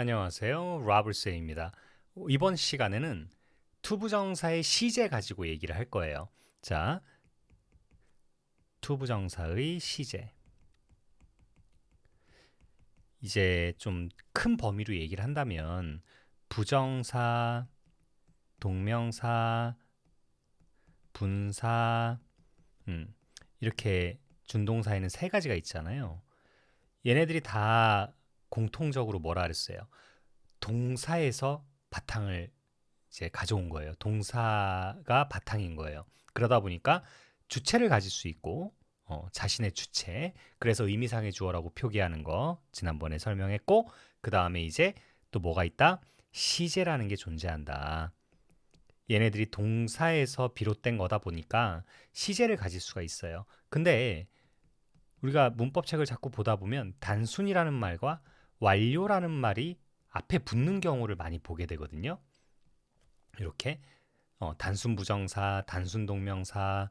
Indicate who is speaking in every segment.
Speaker 1: 안녕하세요. 로버트세입니다. 이번 시간에는 투부정사의 시제 가지고 얘기를 할 거예요. 자, 투부정사의 시제. 이제 좀 큰 범위로 얘기를 한다면 부정사, 동명사, 분사, 이렇게 준동사에는 세 가지가 있잖아요. 얘네들이 다 공통적으로 뭐라 그랬어요? 동사에서 바탕을 이제 가져온 거예요. 동사가 바탕인 거예요. 그러다 보니까 주체를 가질 수 있고 자신의 주체, 그래서 의미상의 주어라고 표기하는 거 지난번에 설명했고, 그 다음에 이제 또 뭐가 있다? 시제라는 게 존재한다. 얘네들이 동사에서 비롯된 거다 보니까 시제를 가질 수가 있어요. 근데 우리가 문법책을 자꾸 보다 보면 단순이라는 말과 완료라는 말이 앞에 붙는 경우를 많이 보게 되거든요. 이렇게 단순 부정사, 단순 동명사,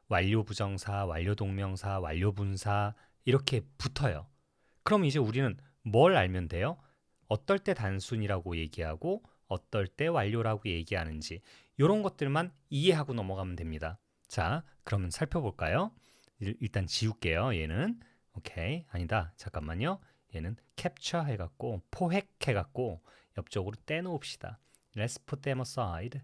Speaker 1: 완료 부정사, 완료 동명사, 완료 분사 이렇게 붙어요. 그럼 이제 우리는 뭘 알면 돼요? 어떨 때 단순이라고 얘기하고 어떨 때 완료라고 얘기하는지 이런 것들만 이해하고 넘어가면 됩니다. 자, 그러면 살펴볼까요? 일단 지울게요. 얘는 오케이 아니다. 잠깐만요. 얘는 캡처 해갖고 포획해갖고 옆쪽으로 떼놓읍시다. Let's put them aside.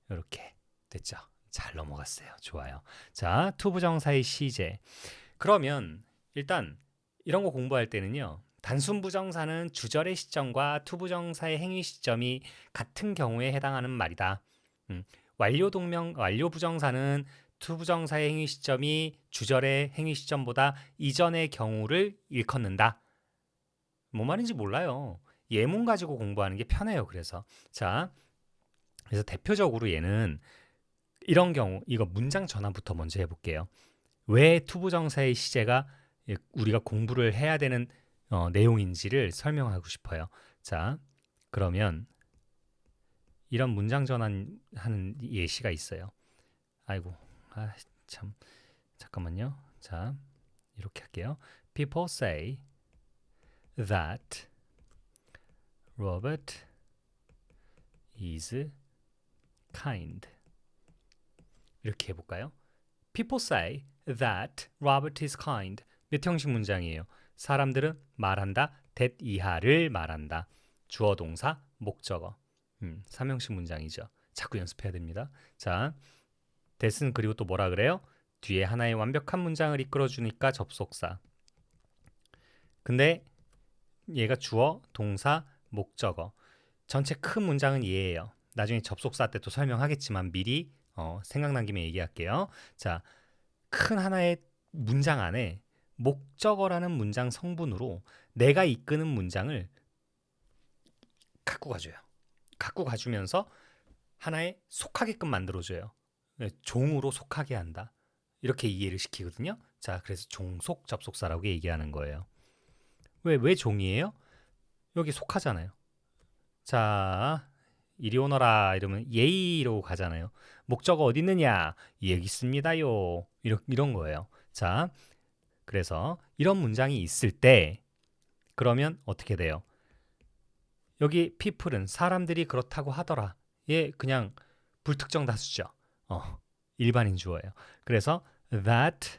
Speaker 1: 이렇게 됐죠. 잘 넘어갔어요. 좋아요. 자, 투부정사의 시제. 그러면 일단 이런 거 공부할 때는요. 단순 부정사는 주절의 시점과 투부정사의 행위 시점이 같은 경우에 해당하는 말이다. 완료 부정사는 투부정사의 행위 시점이 주절의 행위 시점보다 이전의 경우를 일컫는다. 뭔 말인지 몰라요. 예문 가지고 공부하는 게 편해요. 그래서 대표적으로 얘는 이런 경우, 이거 문장 전환부터 먼저 해볼게요. 왜 투부정사의 시제가 우리가 공부를 해야 되는 내용인지를 설명하고 싶어요. 자, 그러면 이런 문장 전환하는 예시가 있어요. 아이고, 참, 잠깐만요. 자, 이렇게 할게요. People say that Robert is kind. 이렇게 해볼까요? People say that Robert is kind. 몇 형식 문장이에요? 사람들은 말한다. that 이하를 말한다. 주어 동사 목적어. 3형식 문장이죠. 자꾸 연습해야 됩니다. 자, that은 그리고 또 뭐라 그래요? 뒤에 하나의 완벽한 문장을 이끌어주니까 접속사. 근데 얘가 주어, 동사, 목적어. 전체 큰 문장은 얘예요. 나중에 접속사 때 또 설명하겠지만 미리 생각난 김에 얘기할게요. 자, 큰 하나의 문장 안에 목적어라는 문장 성분으로 내가 이끄는 문장을 갖고 가줘요. 갖고 가주면서 하나에 속하게끔 만들어줘요. 종으로 속하게 한다. 이렇게 이해를 시키거든요. 자, 그래서 종속 접속사라고 얘기하는 거예요. 왜 종이에요? 여기 속하잖아요. 자, 이리 오너라 이러면 예의로 가잖아요. 목적어 어디 있느냐? 여기 있습니다요. 이런 거예요. 자, 그래서 이런 문장이 있을 때 그러면 어떻게 돼요? 여기 people은 사람들이 그렇다고 하더라. 얘 그냥 불특정 다수죠. 일반인 주어예요. 그래서 that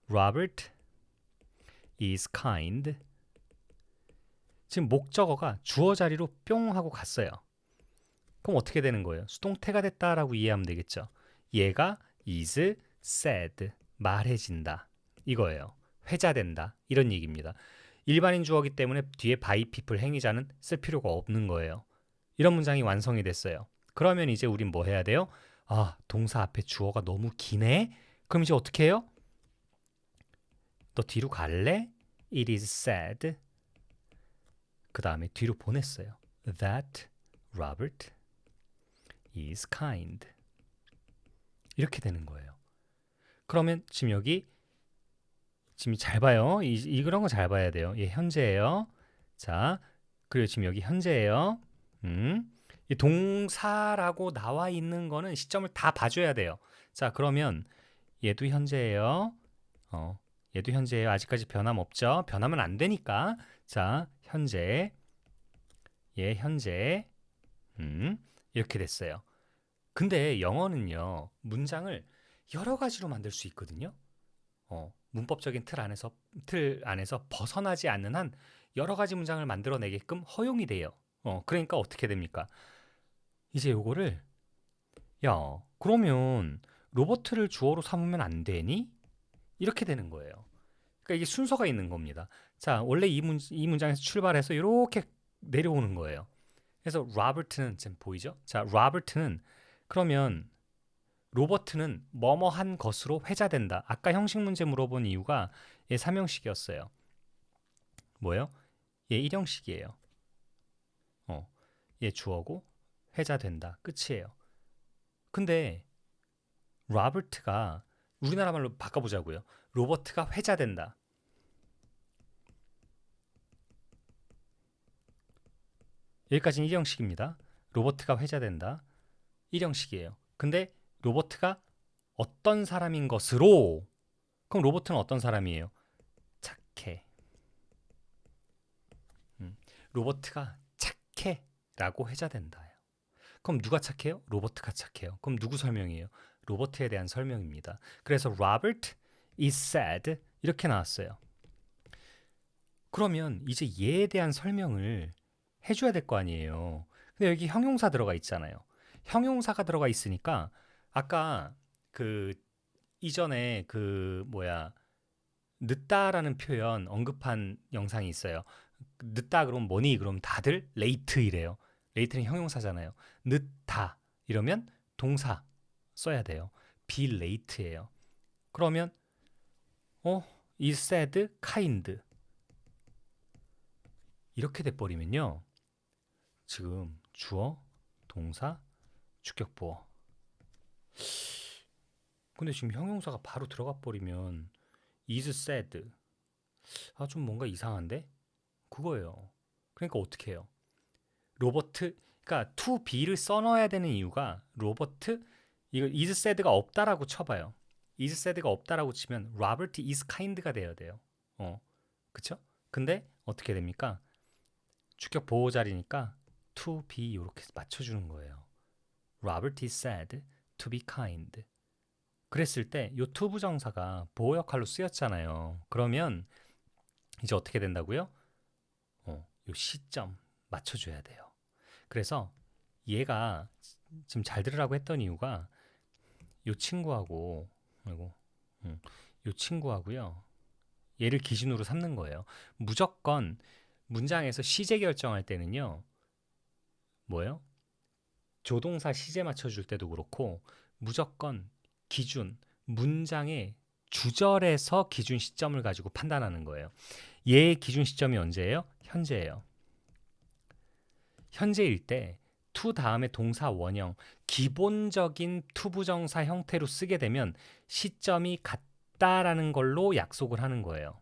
Speaker 1: Robert is kind. 지금 목적어가 주어 자리로 뿅 하고 갔어요. 그럼 어떻게 되는 거예요? 수동태가 됐다라고 이해하면 되겠죠. 얘가 is said, 말해진다. 이거예요. 회자된다. 이런 얘기입니다. 일반인 주어기 때문에 뒤에 by people 행위자는 쓸 필요가 없는 거예요. 이런 문장이 완성이 됐어요. 그러면 이제 우린 뭐 해야 돼요? 동사 앞에 주어가 너무 기네? 그럼 이제 어떻게 해요? 너 뒤로 갈래? It is said. 그 다음에 뒤로 보냈어요. That Robert is kind. 이렇게 되는 거예요. 그러면 지금 여기 지금 잘 봐요. 이런 거 잘 봐야 돼요. 얘 현재예요. 자, 그리고 지금 여기 현재예요. 이 동사라고 나와 있는 거는 시점을 다 봐줘야 돼요. 자, 그러면 얘도 현재예요. 얘도 현재예요. 아직까지 변함 없죠? 변하면 안 되니까. 자, 현재. 얘 현재 이렇게 됐어요. 근데 영어는요, 문장을 여러 가지로 만들 수 있거든요. 문법적인 틀 안에서 벗어나지 않는 한 여러 가지 문장을 만들어내게끔 허용이 돼요. 그러니까 어떻게 됩니까? 이제 요거를 야, 그러면 로버트를 주어로 삼으면 안 되니? 이렇게 되는 거예요. 그러니까 이게 순서가 있는 겁니다. 자, 원래 이 문장에서 출발해서 이렇게 내려오는 거예요. 그래서 로버트는 지금 보이죠? 자, 로버트는 그러면 로버트는 뭐뭐한 것으로 회자된다. 아까 형식 문제 물어본 이유가 얘 3형식이었어요. 뭐예요? 얘 1형식이에요. 얘 주어고 회자된다. 끝이에요. 근데 로버트가 우리나라 말로 바꿔보자고요. 로버트가 회자된다. 여기까지는 1형식입니다. 로버트가 회자된다. 1형식이에요. 근데 로버트가 어떤 사람인 것으로 그럼 로버트는 어떤 사람이에요? 착해. 로버트가 착해 라고 회자된다. 그럼 누가 착해요? 로버트가 착해요. 그럼 누구 설명이에요? 로버트에 대한 설명입니다. 그래서 Robert is sad 이렇게 나왔어요. 그러면 이제 얘에 대한 설명을 해줘야 될 거 아니에요. 근데 여기 형용사 들어가 있잖아요. 형용사가 들어가 있으니까 아까 그 이전에 늦다라는 표현 언급한 영상이 있어요. 늦다 그러면 뭐니? 그럼 다들 late 이래요. late는 형용사잖아요. 늦다 이러면 동사 써야 돼요. be late예요. 그러면 is sad kind 이렇게 돼버리면요. 지금 주어, 동사, 주격보어. 근데 지금 형용사가 바로 들어가 버리면 is sad. 좀 뭔가 이상한데? 그거예요. 그러니까 어떻게 해요? 로버트, 그러니까 to be를 써넣어야 되는 이유가 로버트, 이거 is sad가 없다라고 쳐봐요. is sad가 없다라고 치면 Robert is kind가 돼야 돼요. 그쵸? 근데 어떻게 됩니까? 주격 보호 자리니까 to be 이렇게 맞춰주는 거예요. Robert is sad to be kind. 그랬을 때 요 to 부정사가 보호 역할로 쓰였잖아요. 그러면 이제 어떻게 된다고요? 요 시점 맞춰줘야 돼요. 그래서 얘가 지금 잘 들으라고 했던 이유가 요 친구하고 아이고, 요 친구하고요. 얘를 기준으로 삼는 거예요. 무조건 문장에서 시제 결정할 때는요. 뭐예요? 조동사 시제 맞춰줄 때도 그렇고 무조건 기준, 문장의 주절에서 기준 시점을 가지고 판단하는 거예요. 얘의 기준 시점이 언제예요? 현재예요. 현재일 때 to 다음에 동사 원형, 기본적인 to 부정사 형태로 쓰게 되면 시점이 같다라는 걸로 약속을 하는 거예요.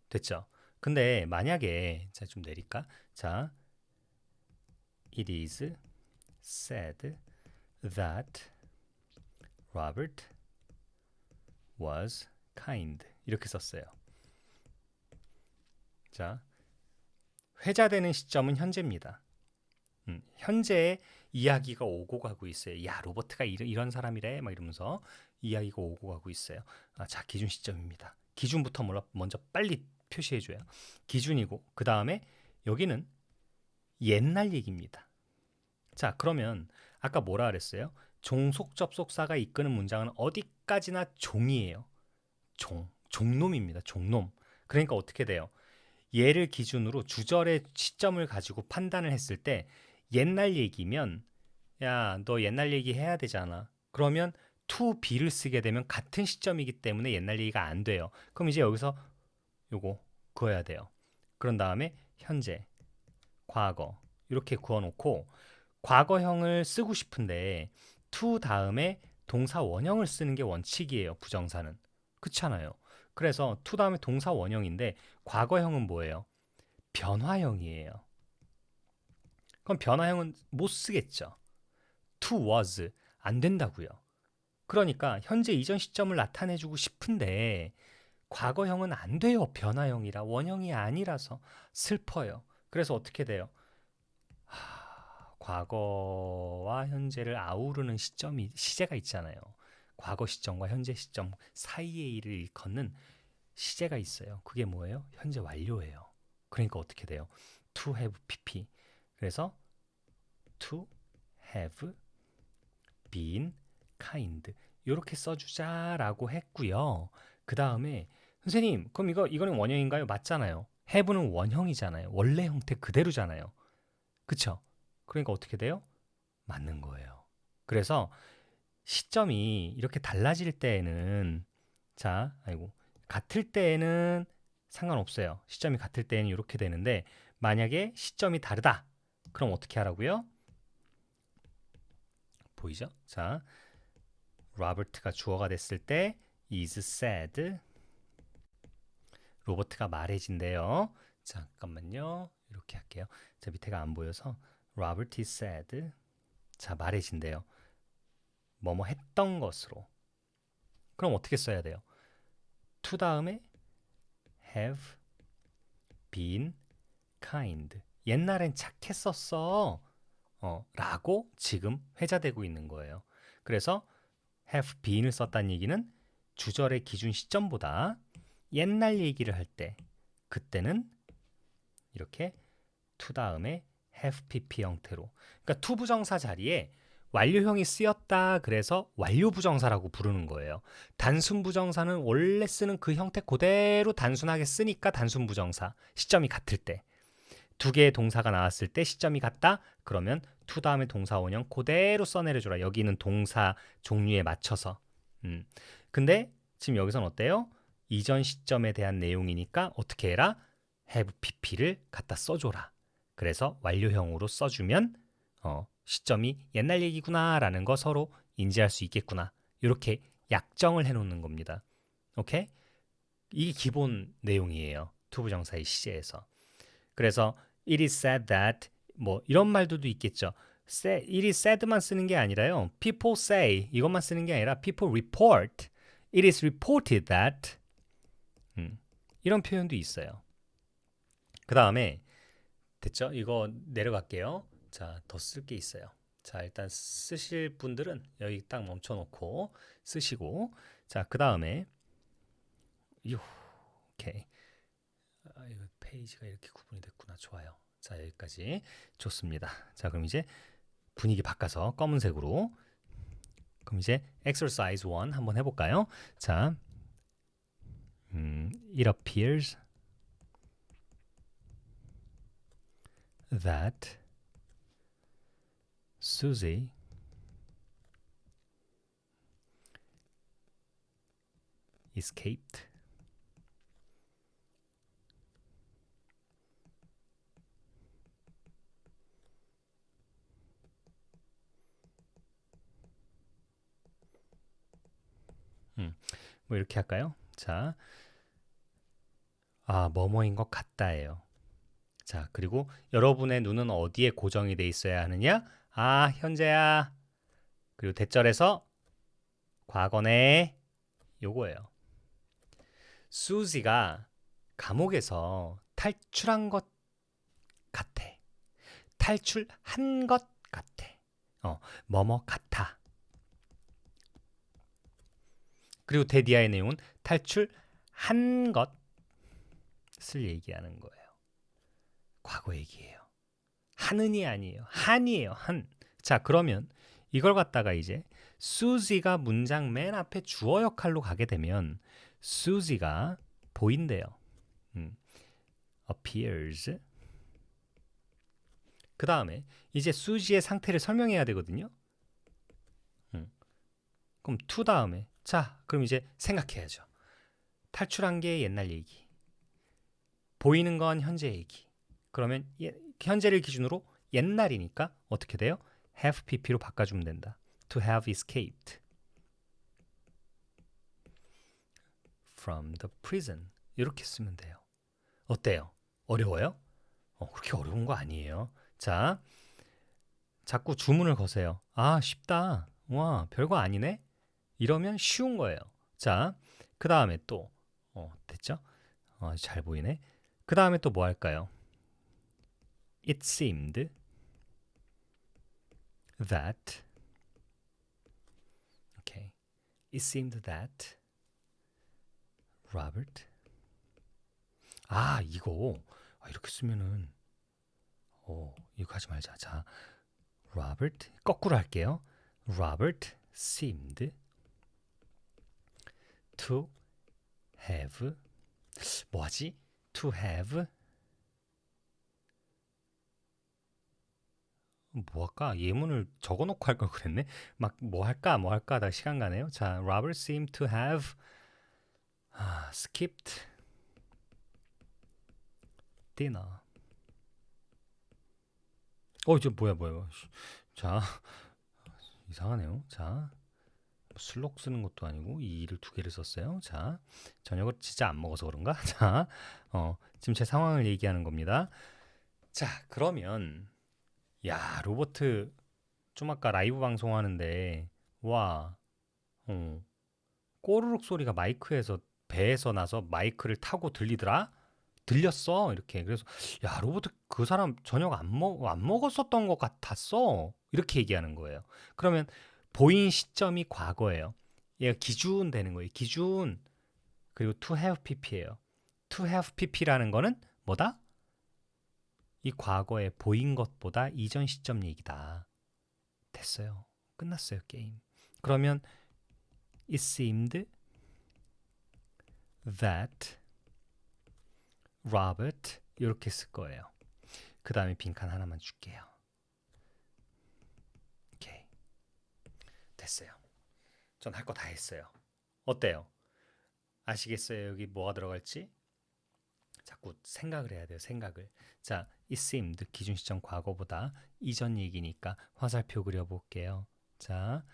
Speaker 1: 됐죠? 근데 만약에 자, 좀 내릴까? 자, it is said that Robert was kind. 이렇게 썼어요. 자, 회자되는 시점은 현재입니다. 현재의 이야기가 오고 가고 있어요. 야, 로버트가 이런 사람이래. 막 이러면서 이야기가 오고 가고 있어요. 자, 기준 시점입니다. 기준부터 먼저 빨리 표시해줘요. 기준이고 그 다음에 여기는 옛날 얘기입니다. 자, 그러면 아까 뭐라 그랬어요? 종속 접속사가 이끄는 문장은 어디까지나 종이에요. 종놈입니다. 종놈. 그러니까 어떻게 돼요? 얘를 기준으로 주절의 시점을 가지고 판단을 했을 때 옛날 얘기면 야, 너 옛날 얘기 해야 되잖아. 그러면 to be를 쓰게 되면 같은 시점이기 때문에 옛날 얘기가 안 돼요. 그럼 이제 여기서 요거 그어야 돼요. 그런 다음에 현재, 과거 이렇게 그어놓고 과거형을 쓰고 싶은데 to 다음에 동사 원형을 쓰는 게 원칙이에요. 부정사는. 그렇잖아요. 그래서 to 다음에 동사 원형인데 과거형은 뭐예요? 변화형이에요. 그럼 변화형은 못 쓰겠죠. to was 안 된다고요. 그러니까 현재 이전 시점을 나타내주고 싶은데 과거형은 안 돼요. 변화형이라 원형이 아니라서 슬퍼요. 그래서 어떻게 돼요? 과거와 현재를 아우르는 시제가 있잖아요. 과거 시점과 현재 시점 사이의 일을 일컫는 시제가 있어요. 그게 뭐예요? 현재 완료예요. 그러니까 어떻게 돼요? to have pp. 그래서 to have been kind. 이렇게 써주자라고 했고요. 그 다음에 선생님, 그럼 이거는 원형인가요? 맞잖아요. have는 원형이잖아요. 원래 형태 그대로잖아요. 그쵸? 그러니까 어떻게 돼요? 맞는 거예요. 그래서 시점이 이렇게 달라질 때에는 자, 아이고 같을 때에는 상관없어요. 시점이 같을 때에는 이렇게 되는데 만약에 시점이 다르다. 그럼 어떻게 하라고요? 보이죠? 자, 로버트가 주어가 됐을 때 is said. 로버트가 말해진대요. 잠깐만요. 이렇게 할게요. 자, 밑에가 안 보여서 Robert is said. 자, 말해진대요. 뭐뭐 했던 것으로. 그럼 어떻게 써야 돼요? to 다음에 have been kind. 옛날엔 착했었어. 라고 지금 회자되고 있는 거예요. 그래서 have been을 썼다는 얘기는 주절의 기준 시점보다 옛날 얘기를 할 때 그때는 이렇게 to 다음에 have pp 형태로. 그러니까 to 부정사 자리에 완료형이 쓰였다 그래서 완료 부정사라고 부르는 거예요. 단순 부정사는 원래 쓰는 그 형태 그대로 단순하게 쓰니까 단순 부정사. 시점이 같을 때. 두 개의 동사가 나왔을 때 시점이 같다? 그러면 to 다음에 동사 원형 그대로 써내려줘라. 여기는 동사 종류에 맞춰서. 근데 지금 여기선 어때요? 이전 시점에 대한 내용이니까 어떻게 해라? have pp를 갖다 써줘라. 그래서 완료형으로 써주면 시점이 옛날 얘기구나라는 거 서로 인지할 수 있겠구나. 이렇게 약정을 해놓는 겁니다. 오케이? 이게 기본 내용이에요. 투부정사의 시제에서. 그래서 it is said that 뭐 이런 말들도 있겠죠. it is said만 쓰는 게 아니라요. people say 이것만 쓰는 게 아니라 people report. it is reported that 이런 표현도 있어요. 그 다음에 됐죠? 이거 내려갈게요. 자, 더 쓸 게 있어요. 자, 일단 쓰실 분들은 여기 딱 멈춰놓고 쓰시고 자, 그 다음에 오케이. 이거 페이지가 이렇게 구분이 됐구나. 좋아요. 자, 여기까지 좋습니다. 자, 그럼 이제 분위기 바꿔서 검은색으로 그럼 이제 exercise 1 한번 해볼까요? 자, it appears that Susie escaped 뭐 이렇게 할까요? 자, 뭐뭐인 것 같다예요. 자, 그리고 여러분의 눈은 어디에 고정이 돼 있어야 하느냐? 현재야. 그리고 대절에서 과거네. 요거예요. 수지가 감옥에서 탈출한 것 같아. 탈출한 것 같아. 뭐뭐 같아. 그리고 대디아의 내용은 탈출한 것을 얘기하는 거예요. 과거 얘기예요. 하는이 아니에요. 한이에요. 한. 자, 그러면 이걸 갖다가 이제 수지가 문장 맨 앞에 주어 역할로 가게 되면 수지가 보인대요. appears. 그 다음에 이제 수지의 상태를 설명해야 되거든요. 그럼 to 다음에 자, 그럼 이제 생각해야죠. 탈출한 게 옛날 얘기. 보이는 건 현재 얘기. 그러면 현재를 기준으로 옛날이니까 어떻게 돼요? have pp로 바꿔주면 된다. To have escaped from the prison. 이렇게 쓰면 돼요. 어때요? 어려워요? 그렇게 어려운 거 아니에요. 자, 자꾸 주문을 거세요. 쉽다. 와, 별거 아니네? 이러면 쉬운 거예요. 자, 그 다음에 또 됐죠? 잘 보이네. 그 다음에 또 뭐 할까요? It seemed that okay. It seemed that Robert 이거 이렇게 쓰면은 이거 하지 말자. 자, Robert 거꾸로 할게요. Robert seemed to have 뭐하지? To have 뭐 할까? 예문을 적어놓고 할 걸 그랬네. 막 뭐 할까 하다 시간 가네요. 자, Robert seemed to have skipped dinner. 이제 뭐야. 자, 이상하네요. 자, 슬록 쓰는 것도 아니고 이 일을 두 개를 썼어요. 자, 저녁을 진짜 안 먹어서 그런가? 자, 지금 제 상황을 얘기하는 겁니다. 자, 그러면 로버트 좀 아까 라이브 방송하는데 와, 꼬르륵 소리가 마이크에서 배에서 나서 마이크를 타고 들렸어 이렇게. 그래서 로버트 그 사람 저녁 안 먹었었던 것 같았어 이렇게 얘기하는 거예요. 그러면 보인 시점이 과거예요. 얘가 기준 되는 거예요. 기준. 그리고 to have pp예요. to have pp라는 거는 뭐다? 이 과거에 보인 것보다 이전 시점 얘기다. 됐어요. 끝났어요, 게임. 그러면 it seemed that Robert 이렇게 쓸 거예요. 그 다음에 빈칸 하나만 줄게요. 오케이. 됐어요. 전 할 거 다 했어요. 어때요? 아시겠어요? 여기 뭐가 들어갈지? 자꾸 생각을 해야 돼요. 생각을. 자, it seemed 기준 시점 과거보다 이전 얘기니까 화살표 그려볼게요. 자,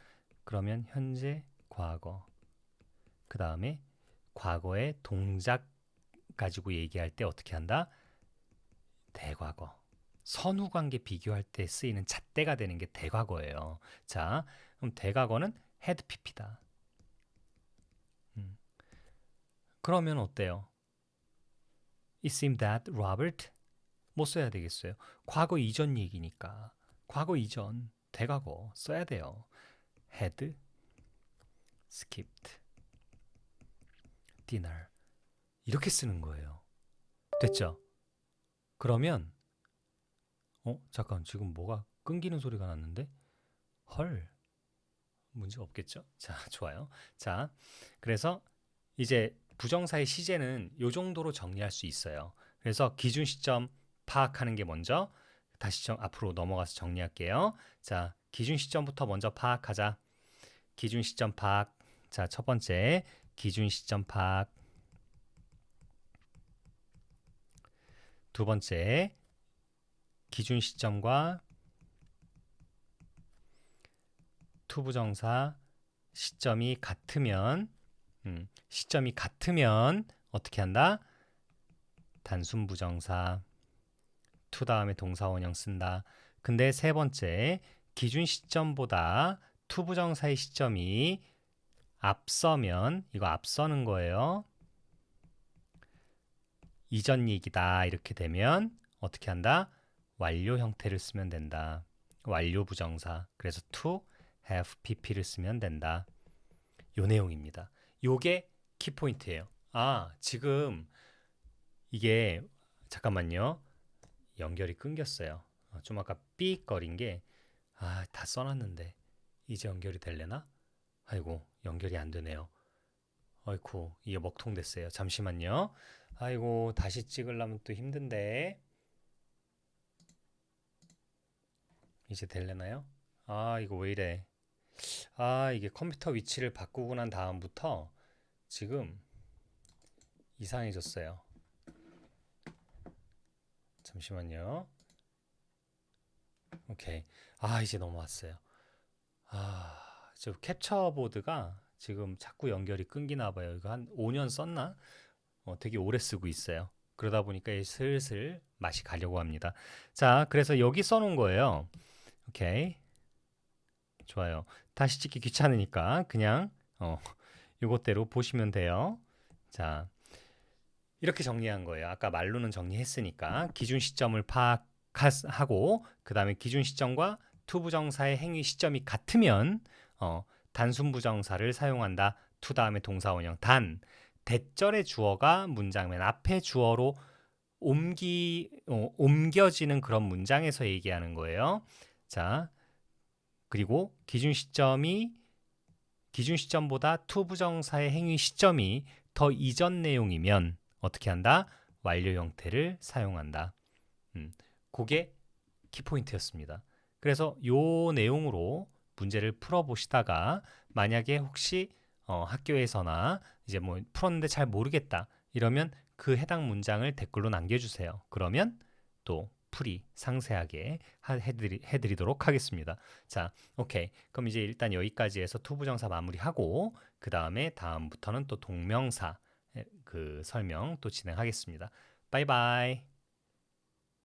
Speaker 1: 그러면 현재, 과거. 그 다음에 과거의 동작 가지고 얘기할 때 어떻게 한다? 대과거. 선후 관계 비교할 때 쓰이는 잣대가 되는 게 대과거예요. 자, 그럼 대과거는 had pp다. 그러면 어때요? It seemed that Robert 뭐 써야 되겠어요? 과거 이전 얘기니까 과거 이전 대과거 써야 돼요. had skipped dinner 이렇게 쓰는 거예요. 됐죠? 그러면 잠깐 지금 뭐가 끊기는 소리가 났는데 헐 문제 없겠죠? 자, 좋아요. 자, 그래서 이제 부정사의 시제는 이 정도로 정리할 수 있어요. 그래서 기준 시점 파악하는 게 먼저. 다시 앞으로 넘어가서 정리할게요. 자, 기준 시점부터 먼저 파악하자. 기준 시점 파악. 자, 첫 번째 기준 시점 파악. 두 번째 기준 시점과 투부정사 시점이 같으면 어떻게 한다? 단순 부정사 to 다음에 동사 원형 쓴다. 근데 세 번째 기준 시점보다 to 부정사의 시점이 앞서면 이거 앞서는 거예요. 이전 얘기다 이렇게 되면 어떻게 한다? 완료 형태를 쓰면 된다. 완료 부정사. 그래서 to have pp를 쓰면 된다. 요 내용입니다. 요게 키포인트예요. 지금 이게 잠깐만요. 연결이 끊겼어요. 좀 아까 삑거린 게 다 써놨는데 이제 연결이 될래나? 아이고 연결이 안 되네요. 아이고 이게 먹통 됐어요. 잠시만요. 아이고 다시 찍으려면 또 힘든데 이제 될래나요? 이거 왜 이래? 이게 컴퓨터 위치를 바꾸고 난 다음부터 지금 이상해졌어요. 잠시만요. 오케이. 이제 넘어왔어요. 저 캡처보드가 지금 자꾸 연결이 끊기나 봐요. 이거 한 5년 썼나? 되게 오래 쓰고 있어요. 그러다 보니까 슬슬 맛이 가려고 합니다. 자, 그래서 여기 써놓은 거예요. 오케이. 좋아요. 다시 찍기 귀찮으니까 그냥 요것대로 보시면 돼요. 자, 이렇게 정리한 거예요. 아까 말로는 정리했으니까 기준 시점을 파악하고 그 다음에 기준 시점과 투부정사의 행위 시점이 같으면 단순 부정사를 사용한다. 투 다음에 동사 원형 단 대절의 주어가 문장 맨 앞에 주어로 옮겨지는 그런 문장에서 얘기하는 거예요. 자, 그리고 기준 시점보다 투부정사의 행위 시점이 더 이전 내용이면 어떻게 한다? 완료 형태를 사용한다. 그게 키포인트였습니다. 그래서 요 내용으로 문제를 풀어보시다가 만약에 혹시 학교에서나 이제 뭐 풀었는데 잘 모르겠다 이러면 그 해당 문장을 댓글로 남겨주세요. 그러면 또 풀이 상세하게 해드리도록 하겠습니다. 자, 오케이. 그럼 이제 일단 여기까지 해서 투부정사 마무리하고 그 다음에 다음부터는 또 동명사 그 설명 또 진행하겠습니다. 바이바이.